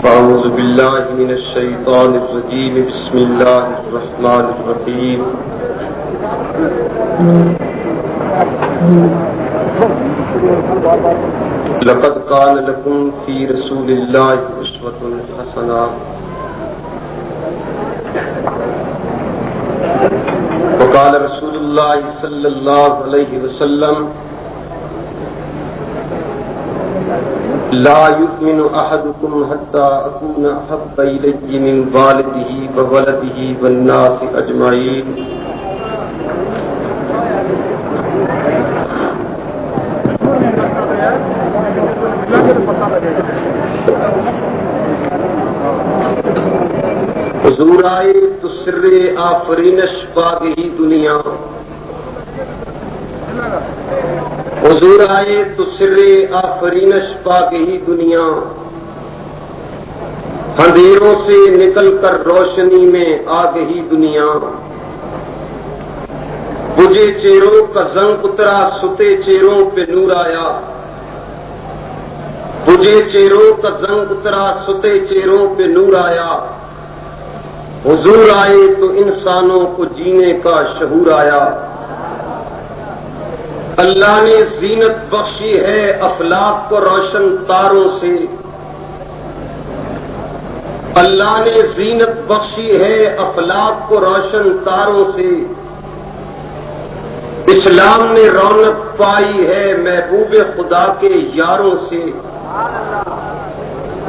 أعوذ بالله من الشيطان الرجيم بسم الله الرحمن الرحيم لقد كان لكم في رسول الله أسوة حسنة وقال رسول الله صلى الله عليه وسلم لا يؤمن أحدكم حتى أكون أحب إليه من والده وولده والناس أجمعين حضور آئے تو سر آفرینش باغی دنیا حضور آئے تو سر آفرینش باغی دنیا اندھیروں سے نکل کر روشنی میں آ گئی دنیا بجھے چہروں کا زنگ اترا ستے چہروں پہ نور آیا بجھے چہروں کا زنگ اترا ستے چہروں پہ نور آیا حضور آئے تو انسانوں کو جینے کا شعور آیا اللہ نے زینت بخشی ہے افلاک کو روشن تاروں سے اللہ نے زینت بخشی ہے افلاک کو روشن تاروں سے اسلام نے رونق پائی ہے محبوب خدا کے یاروں سے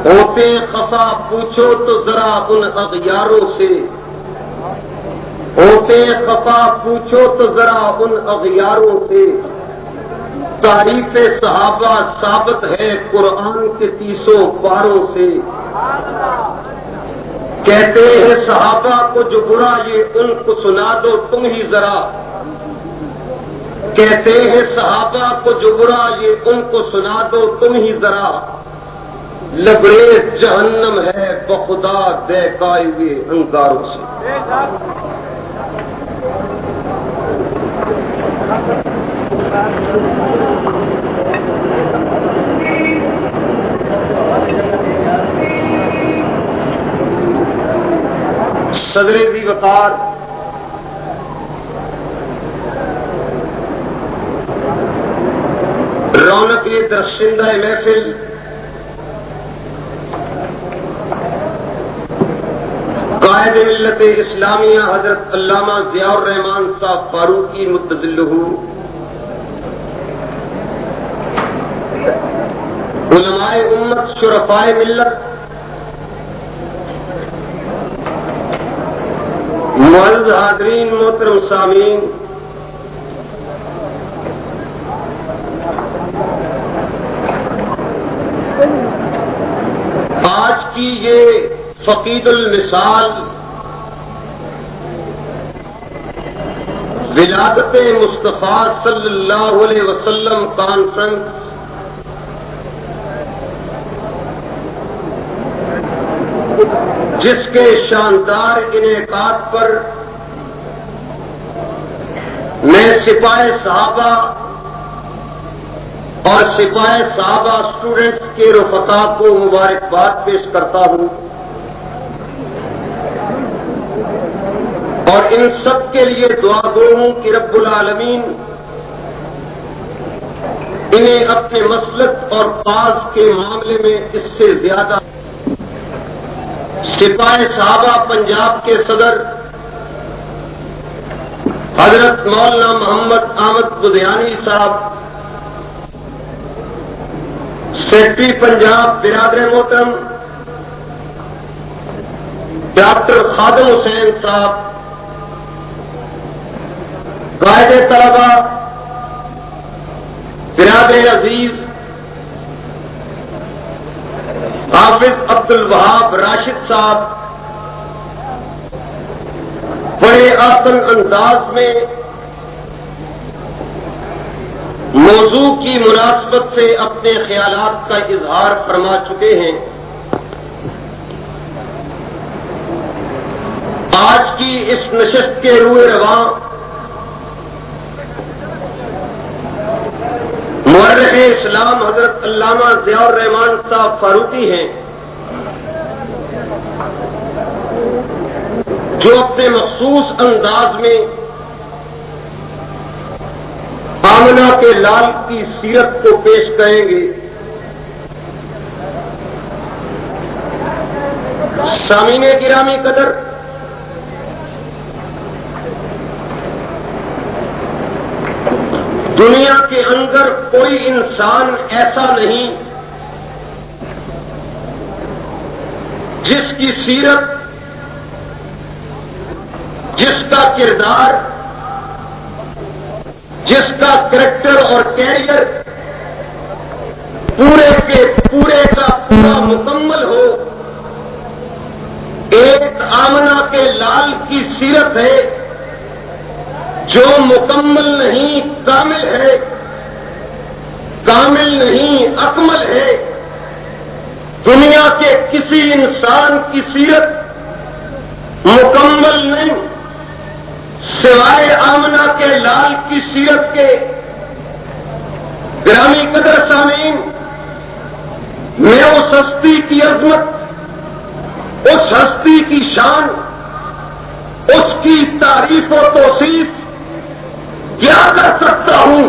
ہوتے خفا پوچھو تو ذرا ان اغیاروں سے ہوتے خفا پوچھو تو ذرا ان اغیاروں سے تعریف صحابہ ثابت ہے قرآن کے 30 پاروں سے کہتے ہیں صحابہ کو جو برا یہ ان کو سنا دو تم ہی ذرا کہتے ہیں صحابہ کو جو برا یہ ان کو سنا دو تم ہی ذرا لبریز جہنم ہے بخدا دہکائے ہوئے انگاروں سے صدر ذی وقار رونق درخشندہ محفل قائد ملت اسلامیہ حضرت علامہ ضیاء الرحمان صاحب فاروقی متظلہ علماء امت شرفائے ملت معزز حاضرین محترم سامعین آج کی یہ فقید المثال ولادت مصطفیٰ صلی اللہ علیہ وسلم کانفرنس جس کے شاندار انعقاد پر میں سپاہ صحابہ اور سپاہ صحابہ اسٹوڈنٹس کے رفقا کو مبارکباد پیش کرتا ہوں اور ان سب کے لیے دعا گو ہوں کہ رب العالمین انہیں اپنے مسلک اور پاس کے معاملے میں اس سے زیادہ سپاہ صحابہ پنجاب کے صدر حضرت مولانا محمد احمد بدیانی صاحب سیکرٹری پنجاب برادر محترم ڈاکٹر خادم حسین صاحب قائد طلبہ برادر عزیز حافظ عبد الوہاب راشد صاحب بڑے آسن انداز میں موضوع کی مناسبت سے اپنے خیالات کا اظہار فرما چکے ہیں آج کی اس نشست کے روح رواں مورخ اسلام حضرت علامہ ضیاء الرحمان صاحب فاروقی ہیں جو اپنے مخصوص انداز میں آمنہ کے لال کی سیرت کو پیش کریں گے. سامعین گرامی قدر، دنیا کے اندر کوئی انسان ایسا نہیں جس کی سیرت، جس کا کردار، جس کا کریکٹر اور کیریئر پورے کے پورے کا پورا مکمل ہو. ایک آمنہ کے لال کی سیرت ہے جو مکمل نہیں، کامل ہے، کامل نہیں، اکمل ہے. دنیا کے کسی انسان کی سیرت مکمل نہیں سوائے آمنہ کے لال کی سیرت کے. گرامی قدر سامعین، میں اس ہستی کی عظمت، اس ہستی کی شان، اس کی تعریف و توصیف کیا کر سکتا ہوں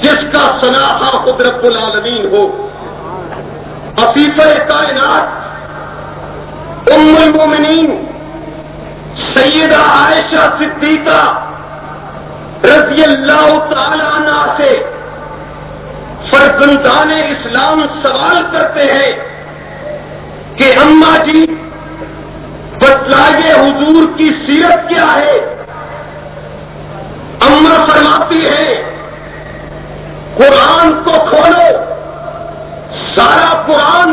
جس کا ثنا خود رب العالمین ہو. عفیفہ کائنات ام المومنین سیدہ عائشہ صدیقہ رضی اللہ تعالی عنہ سے فرزندان اسلام سوال کرتے ہیں کہ اماں جی بتلائیے حضور کی سیرت کیا ہے. اماں فرماتی ہے قرآن کو کھولو، سارا قرآن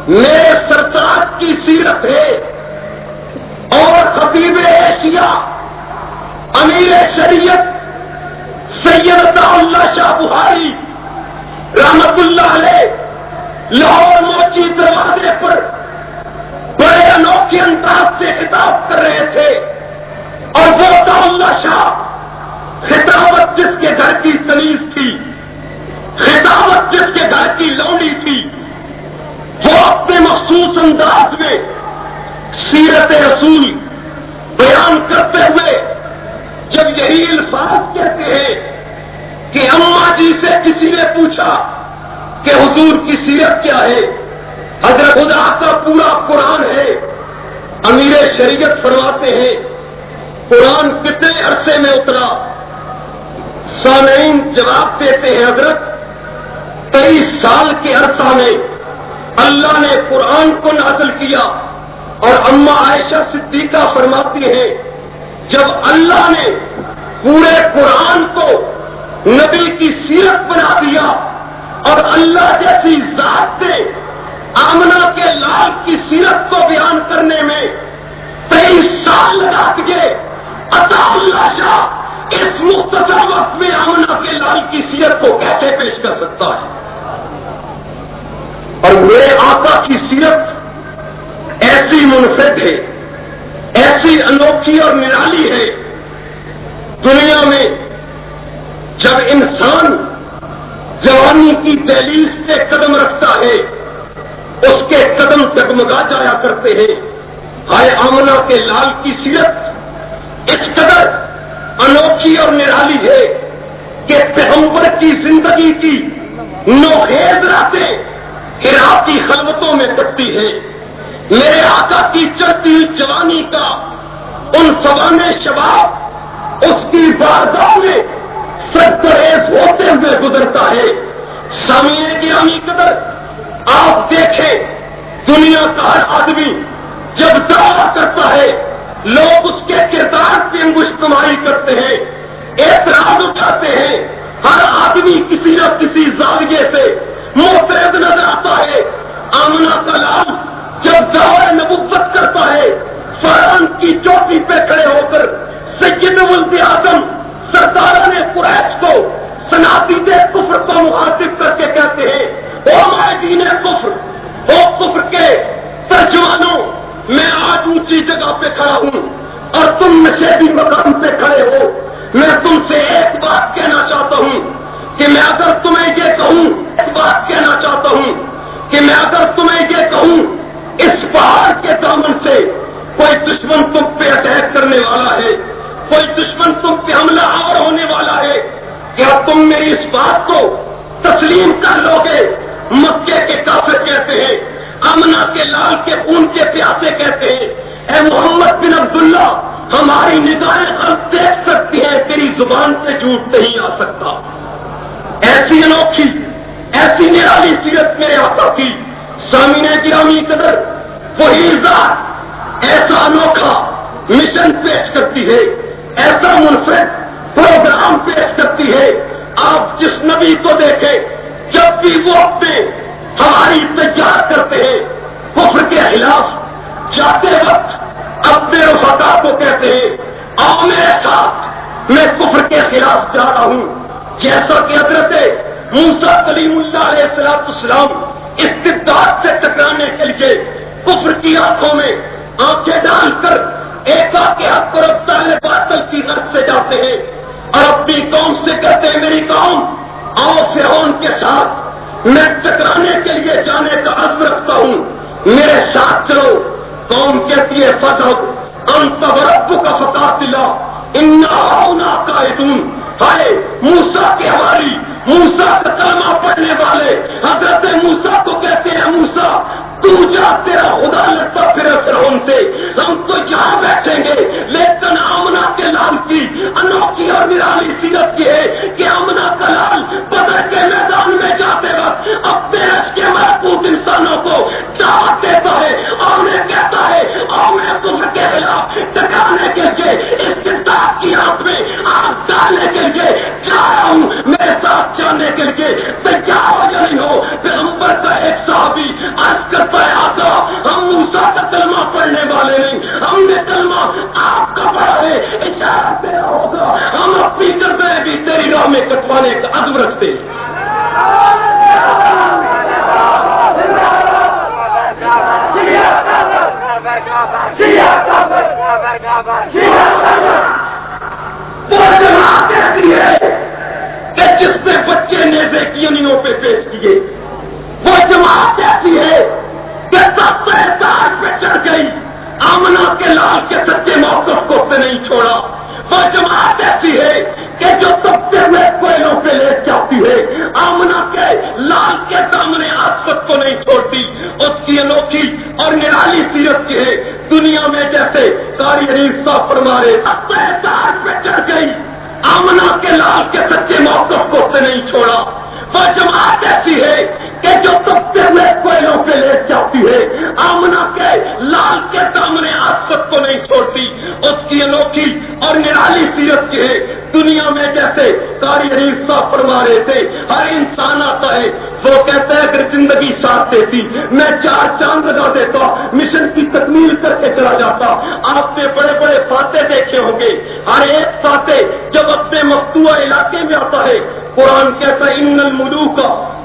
میرے سرتاج کی سیرت ہے. اور خطیب ایشیا امیر شریعت سید عطا اللہ شاہ بخاری رحمت اللہ علیہ لاہور موچی دروازے پر بڑے انوکھے انداز سے خطاب کر رہے تھے. اور وہ عطا اللہ شاہ خطابت جس کے گھر کی تمیز تھی، خطابت جس کے گھر کی لونڈی تھی، وہ اپنے مخصوص انداز میں سیرت رسول بیان کرتے ہوئے جب یہی الفاظ کہتے ہیں کہ اماں جی سے کسی نے پوچھا کہ حضور کی سیرت کیا ہے، حضرت خدا کا پورا قرآن ہے. امیر شریعت فرماتے ہیں قرآن کتنے عرصے میں اترا؟ سامعین جواب دیتے ہیں حضرت 23 سال کے عرصہ میں اللہ نے قرآن کو نازل کیا. اور اماں عائشہ صدیقہ فرماتی ہیں جب اللہ نے پورے قرآن کو نبی کی سیرت بنا دیا اور اللہ جیسی ذات نے آمنہ کے لال کی سیرت کو بیان کرنے میں 23 سال لگا دیے، عطا اللہ شاہ اس مختصر وقت میں آمنہ کے لال کی سیرت کو کیسے پیش کر سکتا ہے؟ اور میرے آقا کی سیرت ایسی منفرد ہے، ایسی انوکھی اور نرالی ہے. دنیا میں جب انسان جوانی کی دہلیز پہ قدم رکھتا ہے اس کے قدم ڈگمگا جایا کرتے ہیں. ہائے آمنہ کے لال کی سیرت اس قدر انوکھی اور نرالی ہے کہ پیغمبر کی زندگی کی نوخیز راتیں ہرا کی خلوتوں میں کٹتی ہے. میرے آقا کی چڑھتی ہوئی جوانی کا ان سوانے شباب اس کی بارگاہ میں سرگریز ہوتے ہوئے گزرتا ہے. سامعین گرامی قدر، آپ دیکھیں دنیا کا ہر آدمی جب دعویٰ کرتا ہے لوگ اس کے کردار پہ انگشتمائی کرتے ہیں، اعتراض اٹھاتے ہیں. ہر آدمی کسی نہ کسی زاویے سے معترض نظر آتا ہے. آمنہ کا لال جب دعوی نبوت کرتا ہے فرعون کی چوٹی پہ کھڑے ہو کر سید ولد آدم سرداران قریش کو صنادید کفر کو مخاطب کر کے کہتے ہیں او مائدین کفر، او کفر کے ترجمانوں، میں آج اونچی جگہ پہ کھڑا ہوں اور تم نشیبی مقام پہ کھڑے ہو. میں تم سے ایک بات کہنا چاہتا ہوں کہ میں اگر تمہیں یہ کہوں، ایک بات کہنا چاہتا ہوں کہ میں اگر تمہیں یہ کہوں اس پہاڑ کے دامن سے کوئی دشمن تم پہ اٹیک کرنے والا ہے، کوئی دشمن تم پہ حملہ آور ہونے والا ہے، کیا تم میری اس بات کو تسلیم کر لو گے؟ مکے کے کافر کہتے ہیں، آمنہ کے لال کے خون کے پیاسے کہتے ہیں، اے محمد بن عبداللہ، ہماری نگاہیں غلط دیکھ سکتی ہیں، تیری زبان سے جھوٹ نہیں آ سکتا۔ ایسی انوکھی، ایسی نرالی سیرت میرے آقا کی، سامعین گرامی قدر، وہی ذات ایسا انوکھا مشن پیش کرتی ہے، ایسا منفرد پروگرام پیش کرتی ہے۔ آپ جس نبی کو دیکھیں، جب بھی وہ اپنے ہماری تیار کرتے ہیں کفر کے خلاف، جاتے وقت اپنے رفقا کو کہتے ہیں آؤ میرے ساتھ، میں کفر کے خلاف جا رہا ہوں۔ جیسا کہ حضرت موسیٰ کلیم اللہ علیہ السلام استبداد سے ٹکرانے کے لیے کفر کی آنکھوں میں آنکھیں ڈال کر ایک کے حق اور ابطال باطل کی غرض سے جاتے ہیں، اور اپنی قوم سے کہتے ہیں میری قوم آؤ فرعون کے ساتھ میں ٹکرانے کے لیے جانے کا عزم رکھتا ہوں، میرے ساتھ چلو۔ قوم کہتی ہے فذهب انت وربک فقاتلا انا ہاؤنا قاعدون۔ ہائے موسیٰ کے حواری، موسیٰ کا کلمہ پڑھنے والے حضرت موسیٰ کو کہتے ہیں موسیٰ تو جا، تیرا خدا لڑتا پھر فرعون سے، ہم تو یہاں بیٹھیں گے۔ لیکن آمنہ کے لال کی انوکھی اور نرالی سیرت یہ ہے کہ آمنہ کا لال بدر کے میدان میں جاتے وقت اپنے رش کے مربوط انسانوں کو دعوت دیتا ہے اور انہیں کہتا ہے اور میں کفر کے خلاف ٹکرانے کے لیے استبداد کی آنکھ میں آنکھ ڈالنے کے لیے جا رہا ہوں، میرے ساتھ جانے کے لیے تیار ہو یا نہیں ہو؟ پیغمبر کا ایک صحابی عرض کرتا ہے آقا ہم موسیٰ کا کلمہ پڑھنے والے نہیں، ہم نے کلمہ آپ کا پڑھا ہے، اشارہ تیرا ہوگا، ہم اپنی گردنیں بھی تیری راہ میں کٹوانے کا عزم رکھتے ہیں۔ وہ جماعت کہتی ہے کہ جس نے بچے نیزے کی انیوں پہ پیش کیے، وہ جماعت ایسی ہے کہ سب تاج پہ چڑھ گئی، آمنہ کے لال کے سچے موقف کو اسے نہیں چھوڑا۔ وہ جماعت ایسی ہے کہ جو تبتے ہوئے کوئلوں پہ لے جاتی ہے، آمنہ کے لال کے سامنے آسفت کو نہیں چھوڑتی۔ اس کی انوکھی اور نرالی سیرت کی ہے، دنیا میں جیسے قاری حریف صاحب فرما رہے تاج پہ چڑھ گئی، آمنہ کے لال کے سچے موقف کو اسے نہیں چھوڑا۔ وہ جماعت ایسی ہے کہ جو تبتے ہوئے کوئلوں پہ لے جاتی ہے، آمنہ کے لال کے سامنے آسفت کو نہیں چھوڑتی۔ اس کی انوکھی اور نرالی سیرت کی ہے، دنیا میں جیسے قاری حریف صاحب فرما رہے تھے ہر انسان آتا ہے، وہ کہتا ہے اگر زندگی ساتھ دیتی میں 4 چاند لگا دیتا، مشن کی تکمیل کر کے چلا جاتا۔ آپ نے بڑے بڑے فاتح دیکھے ہوں گے، ہر ایک فاتح جب اپنے مفتوح علاقے میں آتا ہے، قرآن کہتا ہے ان الملوک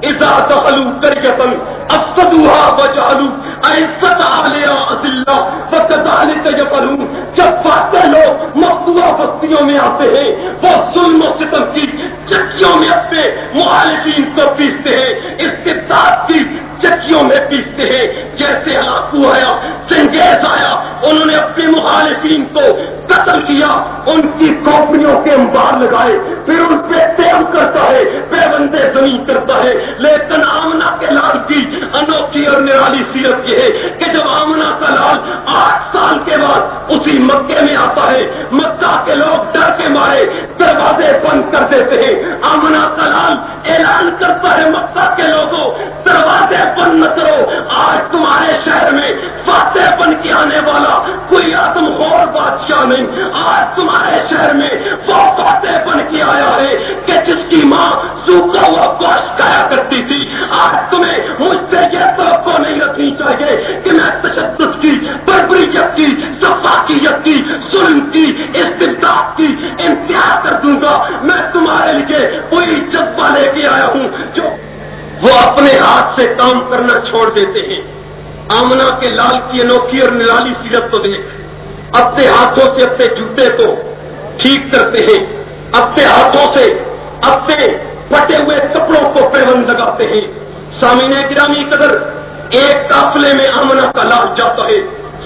اذا دخلوا قرية افسدوها وجعلوا عزة اهلها اذلة وكذلك يفعلون۔ جب فاتح لوگ مفتوح بستیوں میں آتے ہیں، وہ ظلم و ستم کی چکیوں میں اپنے مخالفین کو پیستے ہیں، استبداد کی چکیوں میں پیستے ہیں۔ جیسے ہلاکو آیا، چنگیز آیا، انہوں نے اپنے مخالفین کو قتل کیا، ان کی کھوپڑیوں کے انبار لگائے، پھر ان پہ تیم کرتا ہے، پیوندے زمین کرتا ہے۔ لیکن آمنہ کے لال کی انوکھی اور نرالی سیرت یہ ہے کہ جب آمنہ کا لال 8 سال کے بعد اسی مکے میں آتا ہے، مکہ کے لوگ ڈر کے مارے دروازے بند کر دیتے ہیں، آمنہ کا لال اعلان کرتا ہے مکہ کے لوگوں دروازے بند نہ کرو، آج تمہارے شہر میں فاتح بن کے آنے والا کوئی آدم خور بادشاہ نہیں، آج تمہارے شہر میں وہ فاتح بن کے آیا ہے کہ جس کی ماں سوکھا ہوا گوشت کھایا کرتی تھی۔ آج تمہیں مجھ سے یہ توقع نہیں رکھنی چاہیے کہ میں تشدد کی، بربریت کی، سفاکیت کی، ظلم کی، استبداد کی انتہا کر دوں گا۔ میں تمہارے لیے کوئی جذبہ لے کے آیا ہوں جو وہ اپنے ہاتھ سے کام کرنا چھوڑ دیتے ہیں۔ آمنہ کے لال کی انوکھی اور نرالی سیرت تو دیکھ، اپنے ہاتھوں سے اپنے جوتے کو ٹھیک کرتے ہیں، اپنے ہاتھوں سے اپنے پھٹے ہوئے کپڑوں کو پیوند لگاتے ہیں۔ سامعین گرامی قدر، ایک قافلے میں آمنہ کا لال جاتا ہے،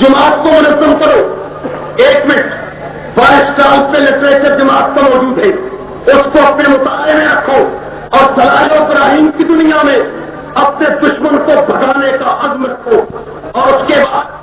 جماعت کو منظم کرو. ایک منٹ، بائیں اسٹال پہ لٹریچر جماعت کا موجود ہے، اس کو اپنے مطالعے میں رکھو اور دلائل و براہین کی دنیا میں اپنے دشمن کو بھگانے کا عزم رکھو. اور اس کے بعد